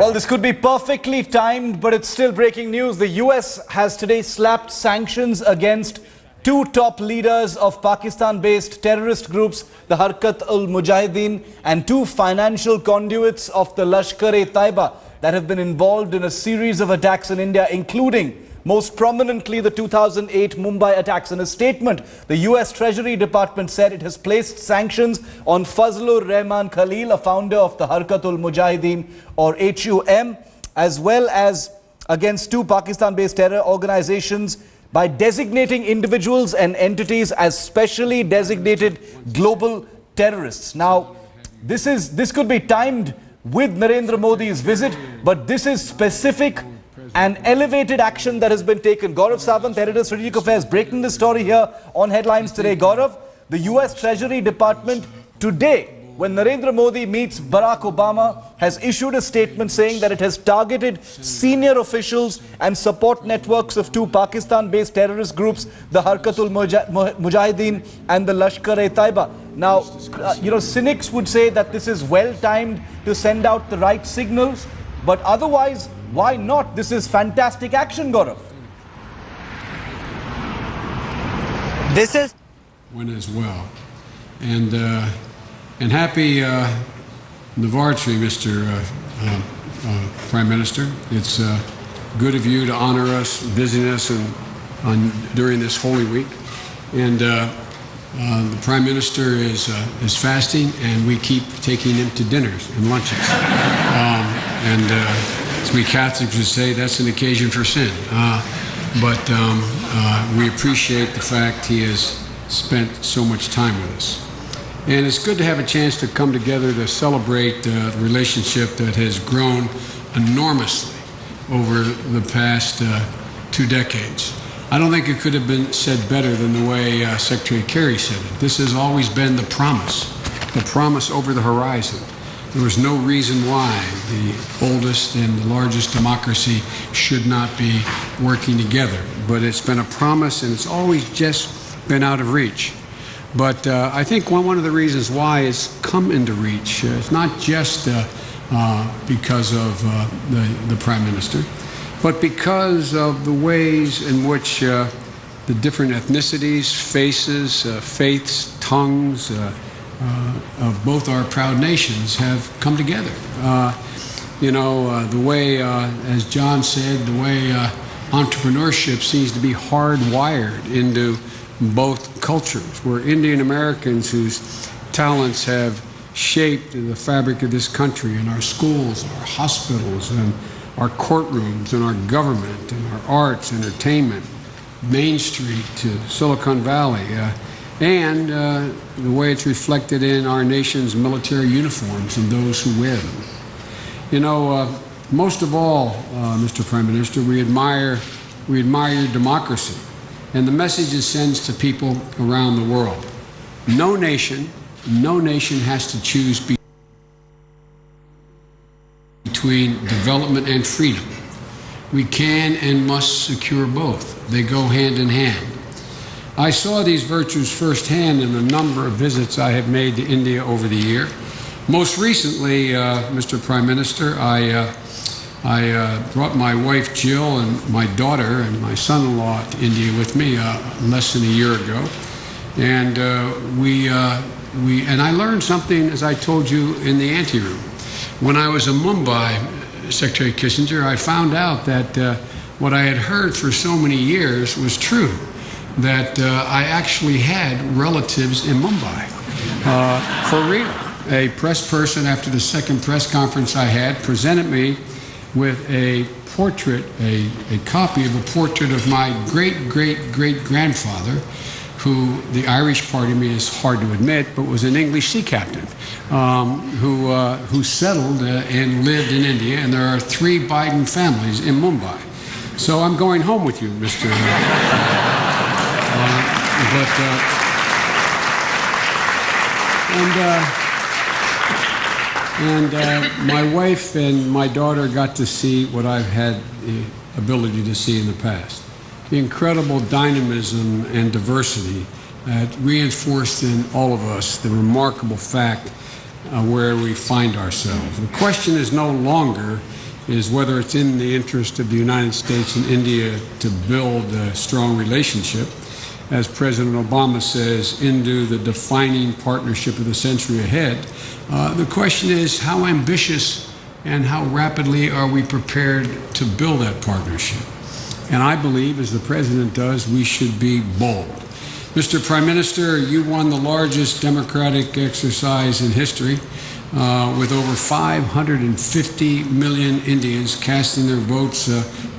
Well, this could be perfectly timed, but it's still breaking news. The US has today slapped sanctions against two top leaders of Pakistan-based terrorist groups, the Harkat-ul-Mujahideen, and two financial conduits of the Lashkar-e-taiba that have been involved in a series of attacks in India, including most prominently the 2008 Mumbai attacks. In a statement, the US Treasury Department said it has placed sanctions on Fazlur Rahman Khalil, a founder of the Harkat-ul-Mujahideen or HuM, as well as against two Pakistan-based terror organizations by designating individuals and entities as specially designated global terrorists. Now, this could be timed with Narendra Modi's visit, but this is specific and elevated action that has been taken. Gaurav Sawant, editor, Strategic Affairs, breaking this story here on Headlines Today. Gaurav, the US Treasury Department today, when Narendra Modi meets Barack Obama, has issued a statement saying that it has targeted senior officials and support networks of two Pakistan-based terrorist groups, the Harkat-ul-Mujahideen and the Lashkar-e-taiba. Now, cynics would say that this is well-timed to send out the right signals, but otherwise, why not? This is fantastic action, Gaurav. This is one as well, and happy Navratri, Mr. Prime Minister. It's good of you to honor us, visiting us during this Holy Week, and the Prime Minister is fasting, and we keep taking him to dinners and lunches, as we Catholics would say, that's an occasion for sin. But we appreciate the fact he has spent so much time with us. And it's good to have a chance to come together to celebrate the relationship that has grown enormously over the past 2 decades. I don't think it could have been said better than the way Secretary Kerry said it. This has always been the promise over the horizon. There was no reason why the oldest and the largest democracy should not be working together. But it's been a promise, and it's always just been out of reach. But I think one of the reasons why it's come into reach is not just because of the Prime Minister, but because of the ways in which the different ethnicities, faces, faiths, tongues, of both our proud nations have come together. The way, as John said, the way entrepreneurship seems to be hardwired into both cultures, where Indian Americans whose talents have shaped the fabric of this country, in our schools, our hospitals, and our courtrooms, and our government, and our arts, entertainment, Main Street to Silicon Valley, and the way it's reflected in our nation's military uniforms and those who wear them. Most of all, Mr. Prime Minister, we admire your democracy and the message it sends to people around the world. No nation has to choose between development and freedom. We can and must secure both. They go hand in hand. I saw these virtues firsthand in a number of visits I have made to India over the year. Most recently, Mr. Prime Minister, I brought my wife Jill and my daughter and my son-in-law to India with me less than a year ago, and I learned something, as I told you, in the anteroom. When I was in Mumbai, Secretary Kissinger, I found out that what I had heard for so many years was true. That I actually had relatives in Mumbai, for real. A press person, after the second press conference I had, presented me with a portrait, a copy of a portrait of my great-great-great-grandfather, who, the Irish part of me is hard to admit, but was an English sea captain, who settled and lived in India, and there are 3 Biden families in Mumbai. So I'm going home with you, Mr. My wife and my daughter got to see what I've had the ability to see in the past. The incredible dynamism and diversity that reinforced in all of us the remarkable fact where we find ourselves. The question is no longer is whether it's in the interest of the United States and India to build a strong relationship, as President Obama says, into the defining partnership of the century ahead. The question is, how ambitious and how rapidly are we prepared to build that partnership? And I believe, as the President does, we should be bold. Mr. Prime Minister, you won the largest democratic exercise in history, with over 550 million Indians casting their votes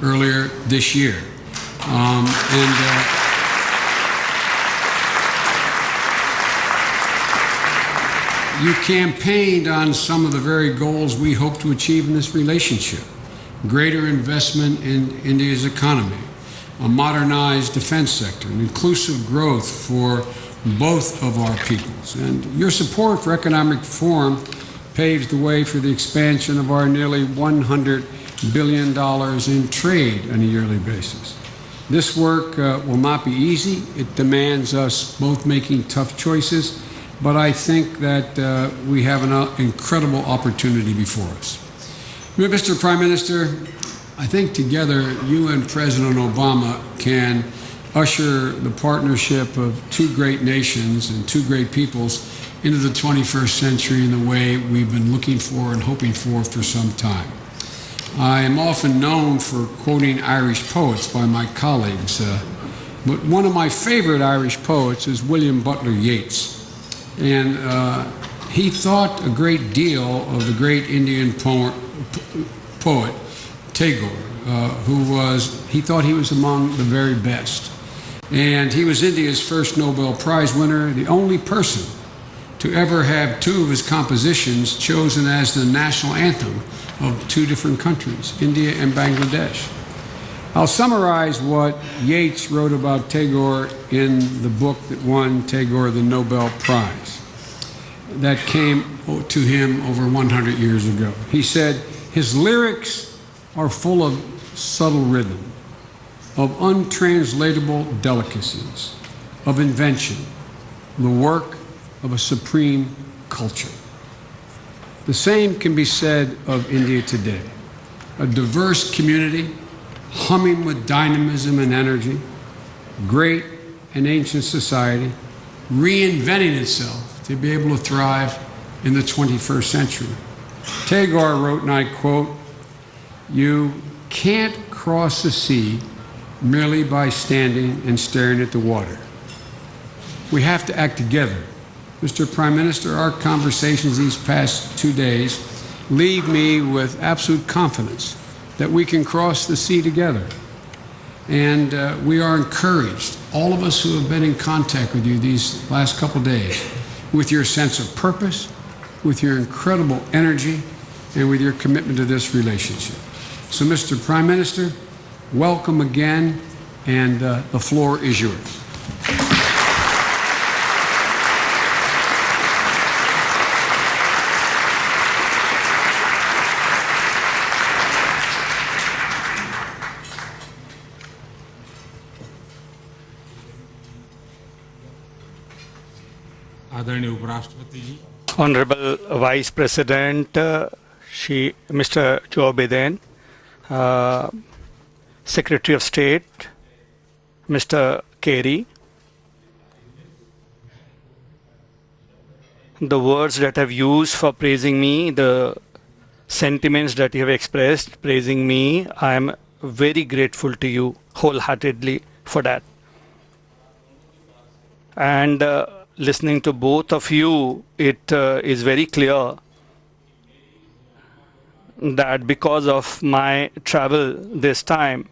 earlier this year. You campaigned on some of the very goals we hope to achieve in this relationship: greater investment in India's economy, a modernized defense sector, and inclusive growth for both of our peoples. And your support for economic reform paves the way for the expansion of our nearly $100 billion in trade on a yearly basis. This work will not be easy. It demands us both making tough choices, but I think that we have an incredible opportunity before us. Mr. Prime Minister, I think together you and President Obama can usher the partnership of two great nations and two great peoples into the 21st century in the way we've been looking for and hoping for some time. I am often known for quoting Irish poets by my colleagues, but one of my favorite Irish poets is William Butler Yeats. And he thought a great deal of the great Indian poet Tagore, he thought he was among the very best. And he was India's first Nobel Prize winner, the only person to ever have two of his compositions chosen as the national anthem of two different countries, India and Bangladesh. I'll summarize what Yeats wrote about Tagore in the book that won Tagore the Nobel Prize that came to him over 100 years ago. He said, his lyrics are full of subtle rhythm, of untranslatable delicacies, of invention, the work of a supreme culture. The same can be said of India today, a diverse community humming with dynamism and energy, great and ancient society, reinventing itself to be able to thrive in the 21st century. Tagore wrote, and I quote, "You can't cross the sea merely by standing and staring at the water. We have to act together." Mr. Prime Minister, our conversations these past 2 days leave me with absolute confidence that we can cross the sea together. And we are encouraged, all of us who have been in contact with you these last couple days, with your sense of purpose, with your incredible energy, and with your commitment to this relationship. So, Mr. Prime Minister, welcome again, and the floor is yours. Honorable Vice President, Mr. Joe Biden, Secretary of State, Mr. Kerry, the words that have used for praising me, the sentiments that you have expressed praising me, I am very grateful to you wholeheartedly for that. And listening to both of you, it is very clear that because of my travel this time,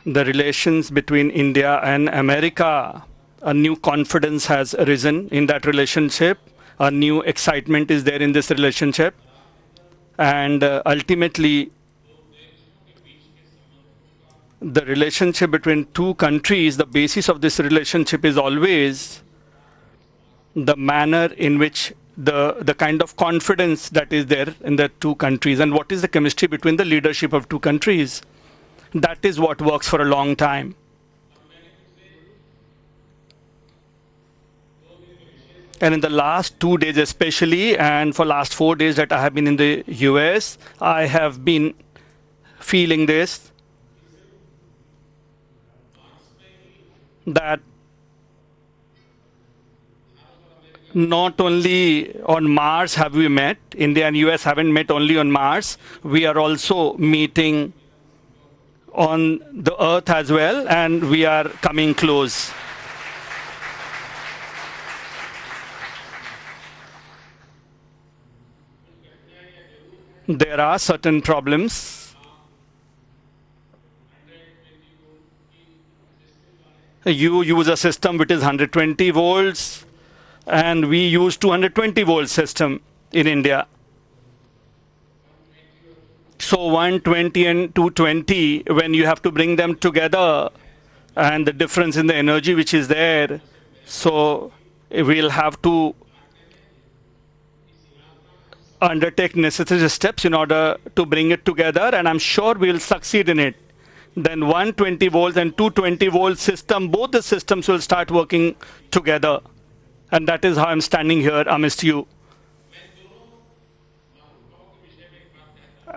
the relations between India and America, a new confidence has arisen in that relationship, a new excitement is there in this relationship, and ultimately the relationship between two countries, the basis of this relationship is always the manner in which the kind of confidence that is there in the two countries, and what is the chemistry between the leadership of two countries. That is what works for a long time. And in the last 2 days especially, and for last 4 days that I have been in the US, I have been feeling this, that not only on Mars have we met, India and US haven't met only on Mars, we are also meeting on the Earth as well, and we are coming close. There are certain problems. You use a system which is 120 volts, and we use 220 volt system in India. So 120 and 220, when you have to bring them together, and the difference in the energy which is there, so we'll have to undertake necessary steps in order to bring it together, and I'm sure we'll succeed in it. Then 120 volts and 220 volt system, both the systems will start working together. And that is how I'm standing here amidst you.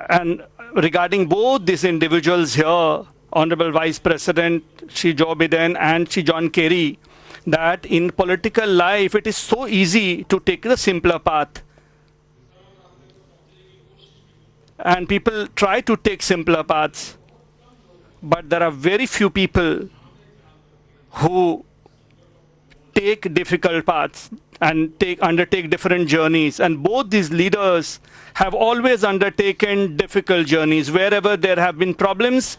And regarding both these individuals here, Honorable Vice President Shri Joe Biden and Shri John Kerry, that in political life it is so easy to take the simpler path. And people try to take simpler paths. But there are very few people who take difficult paths and undertake different journeys. And both these leaders have always undertaken difficult journeys wherever there have been problems,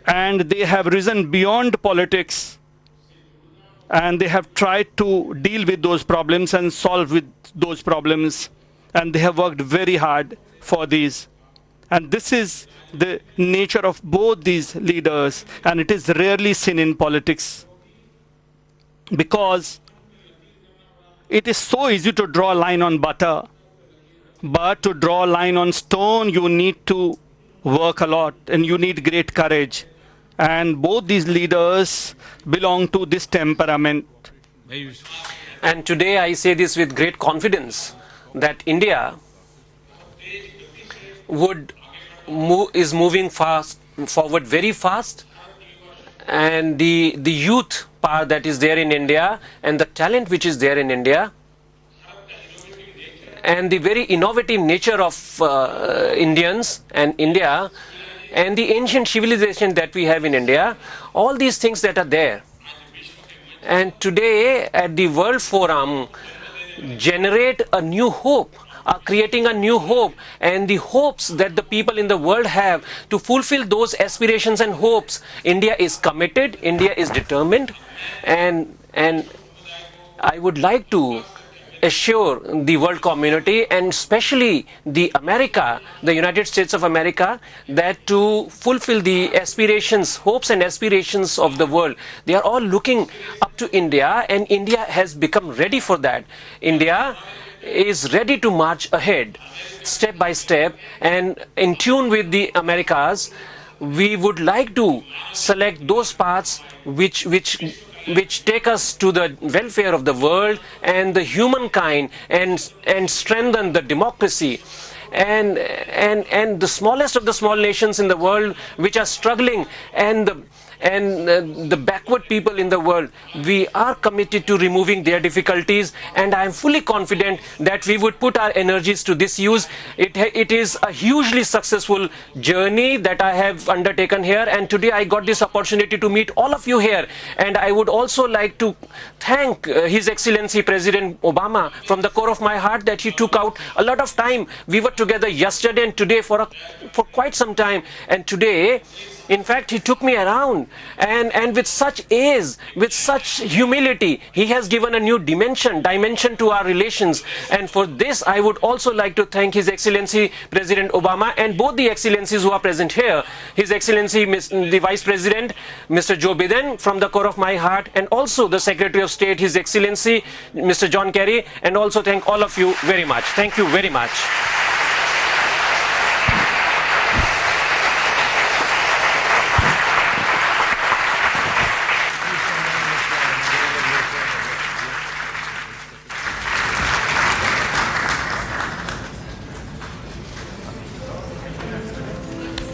and they have risen beyond politics, and they have tried to deal with those problems and solve with those problems, and they have worked very hard for these. And this is the nature of both these leaders, and it is rarely seen in politics, because it is so easy to draw a line on butter, but to draw a line on stone, you need to work a lot, and you need great courage. And both these leaders belong to this temperament. And today I say this with great confidence, that India is moving forward very fast, and the youth power that is there in India, and the talent which is there in India, and the very innovative nature of Indians and India, and the ancient civilization that we have in India, all these things that are there. And today at the World Forum, generate a new hope, creating a new hope, and the hopes that the people in the world have to fulfill those aspirations and hopes. India is committed, India is determined, and I would like to assure the world community, and especially the United States of America, that to fulfill the aspirations, hopes and aspirations of the world, they are all looking up to India, and India has become ready for that. India is ready to march ahead step by step, and in tune with the Americas. We would like to select those paths which take us to the welfare of the world and the humankind, and strengthen the democracy, and the smallest of the small nations in the world which are struggling, and the backward people in the world. We are committed to removing their difficulties, and I am fully confident that we would put our energies to this use. It is a hugely successful journey that I have undertaken here, and today I got this opportunity to meet all of you here. And I would also like to thank His Excellency President Obama from the core of my heart, that he took out a lot of time. We were together yesterday and today for quite some time, and today, in fact, he took me around, and with such ease, with such humility, he has given a new dimension to our relations. And for this, I would also like to thank His Excellency President Obama, and both the excellencies who are present here, His Excellency the Vice President Mr. Joe Biden from the core of my heart, and also the Secretary of State, His Excellency Mr. John Kerry, and also thank all of you very much. Thank you very much.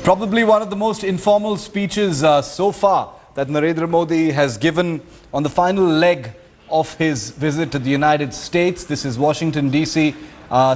Probably one of the most informal speeches so far that Narendra Modi has given on the final leg of his visit to the United States. This is Washington, D.C.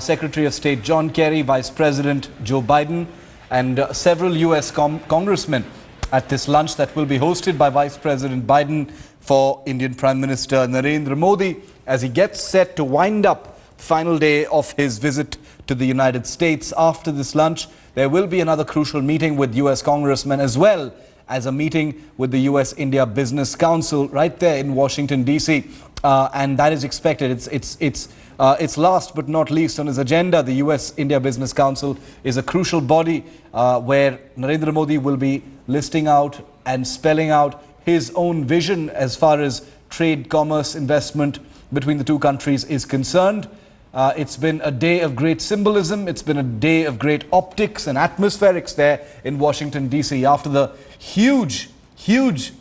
Secretary of State John Kerry, Vice President Joe Biden, and several U.S. congressmen at this lunch that will be hosted by Vice President Biden for Indian Prime Minister Narendra Modi as he gets set to wind up the final day of his visit to the United States. After this lunch, there will be another crucial meeting with U.S. congressmen as well as a meeting with the U.S.-India Business Council right there in Washington, D.C. And that is expected. It's last but not least on his agenda. The U.S.-India Business Council is a crucial body where Narendra Modi will be listing out and spelling out his own vision as far as trade, commerce, investment between the two countries is concerned. It's been a day of great symbolism. It's been a day of great optics and atmospherics there in Washington, D.C. after the huge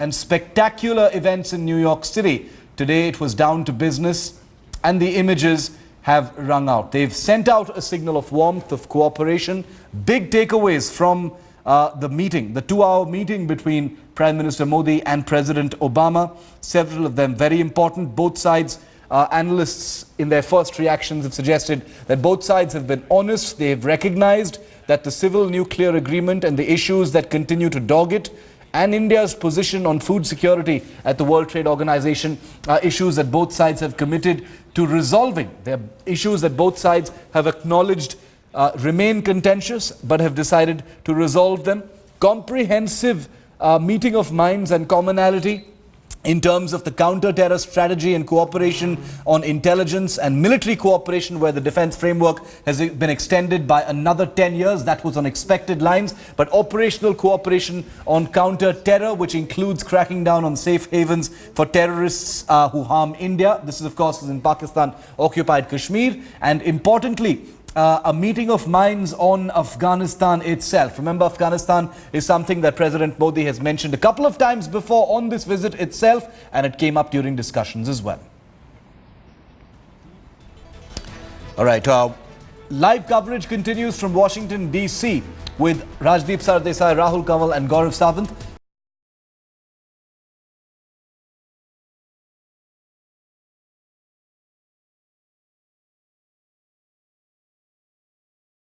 and spectacular events in New York City. Today it was down to business and the images have rung out. They've sent out a signal of warmth, of cooperation. Big takeaways from the meeting, the 2-hour meeting between Prime Minister Modi and President Obama. Several of them very important. Both sides, analysts in their first reactions have suggested that both sides have been honest. They've recognized that the civil nuclear agreement and the issues that continue to dog it and India's position on food security at the World Trade Organization are issues that both sides have committed to resolving. They're issues that both sides have acknowledged remain contentious but have decided to resolve them. Comprehensive meeting of minds and commonality in terms of the counter-terror strategy and cooperation on intelligence and military cooperation, where the defense framework has been extended by another 10 years. That was on expected lines. But operational cooperation on counter-terror, which includes cracking down on safe havens for terrorists who harm India. This is, of course, in Pakistan-occupied Kashmir. And importantly, a meeting of minds on Afghanistan itself. Remember, Afghanistan is something that President Modi has mentioned a couple of times before on this visit itself, and it came up during discussions as well. All right, live coverage continues from Washington, D.C. with Rajdeep Sardesai, Rahul Kanwal and Gaurav Sawant.